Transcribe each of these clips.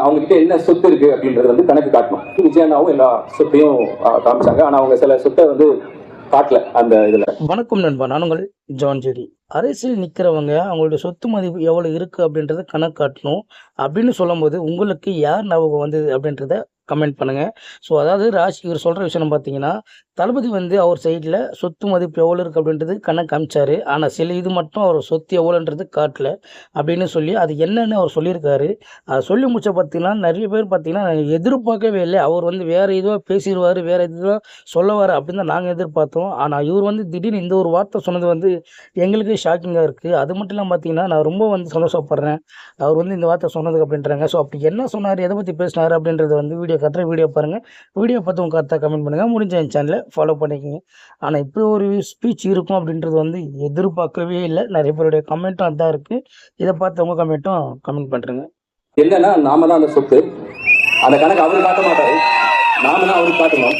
அவங்க கிட்ட என்ன சொத்து இருக்கு அப்படின்றது வந்து கணக்கு காட்டணும். விஜயண்ணாவும் எல்லா சொத்தையும் காமிச்சாங்க. ஆனா அவங்க சில சொத்தை வந்து காட்டல அந்த இதுல. வணக்கம் நண்பா, நான் உங்கள் ஜான் ஜெரி. அரசியல் நிற்கிறவங்க அவங்களுடைய சொத்து மதிப்பு எவ்வளோ இருக்குது அப்படின்றத கணக்கு காட்டணும் அப்படின்னு சொல்லும்போது உங்களுக்கு யார் ஞாபகம் வந்தது அப்படின்றத கமெண்ட் பண்ணுங்கள். ஸோ அதாவது இவர் சொல்கிற விஷயம் பார்த்தீங்கன்னா, தளபதி வந்து அவர் சைடில் சொத்து மதிப்பு எவ்வளோ இருக்குது அப்படின்றது கணக்கு காமிச்சாரு. ஆனால் சில இது மட்டும் அவர் சொத்து எவ்வளோன்றது காட்டல அப்படின்னு சொல்லி அது என்னன்னு அவர் சொல்லியிருக்காரு. அதை சொல்லி முடிச்ச பார்த்தீங்கன்னா நிறைய பேர் பார்த்தீங்கன்னா எதிர்பார்க்கவே இல்லை. அவர் வந்து வேறு இதுவாக பேசிடுவார், வேறு இதுவாக சொல்லுவார் அப்படின்னு தான் நாங்கள் எதிர்பார்த்தோம். ஆனால் இவர் வந்து திடீர்னு இந்த ஒரு வார்த்தை சொன்னது வந்து எங்களுக்கு ஷாக்கிங்காக இருக்குது. அது மட்டும் இல்லாமல் பார்த்தீங்கன்னா நான் ரொம்ப வந்து சந்தோஷப்படுறேன் அவர் வந்து இந்த வார்த்தை சொன்னதுக்கு அப்படின்றாங்க. ஸோ அப்படி என்ன சொன்னார், எதை பற்றி பேசினார் அப்படின்றது வந்து வீடியோ பாருங்கள். வீடியோ பார்த்து உங்கள் கருத்தை கமெண்ட் பண்ணுங்கள். முடிஞ்ச என் சேனலை ஃபாலோ பண்ணிக்கோங்க. ஆனால் இப்படி ஒரு ஸ்பீச் இருக்கும் அப்படின்றது வந்து எதிர்பார்க்கவே இல்லை. நிறைய பேருடைய கமெண்ட்டும் அதான் இருக்குது. இதை பார்த்து உங்கள் கமெண்ட்டும் கமெண்ட் பண்ணுறேங்க. என்னன்னா நாம தான் அந்த சொத்து, அந்த கணக்கு அவரு காட்ட மாட்டாரு, நாம தான் அவருக்கு காட்டணும்.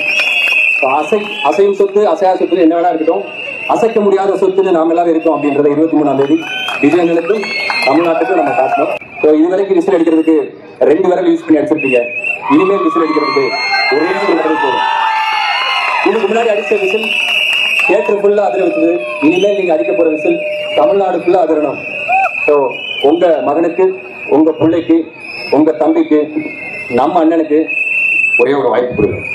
அசையும் சொத்து அசையா சொத்து என்ன வேணா இருக்கட்டும், அசைக்க முடியாத சொத்துன்னு நாம எல்லாரும் இருக்கோம் அப்படின்றத 23ஆம் தேதி விஜயனுக்கும் தமிழ்நாட்டுக்கும் நம்ம காட்டணும். இதுவரைக்கும் விசில் அடிக்கிறதுக்கு 2 விரல் யூஸ் பண்ணி அடிச்சிருப்பீங்க. இனிமேல் விசில் அடிக்கிறதுக்கு ஒரே ஒரு விரல் போதும். இதுக்கு முன்னாடி அடிச்ச விசில் தியேட்டர் ஃபுல்லா அதிர வச்சது. இனிமேல் நீங்க அடிக்க போற விசில் தமிழ்நாடு ஃபுல்லா அதிரணும். ஸோ உங்க மகனுக்கு, உங்க பிள்ளைக்கு, உங்க தம்பிக்கு, நம்ம அண்ணனுக்கு ஒரே ஒரு வாய்ப்பு கொடுங்க.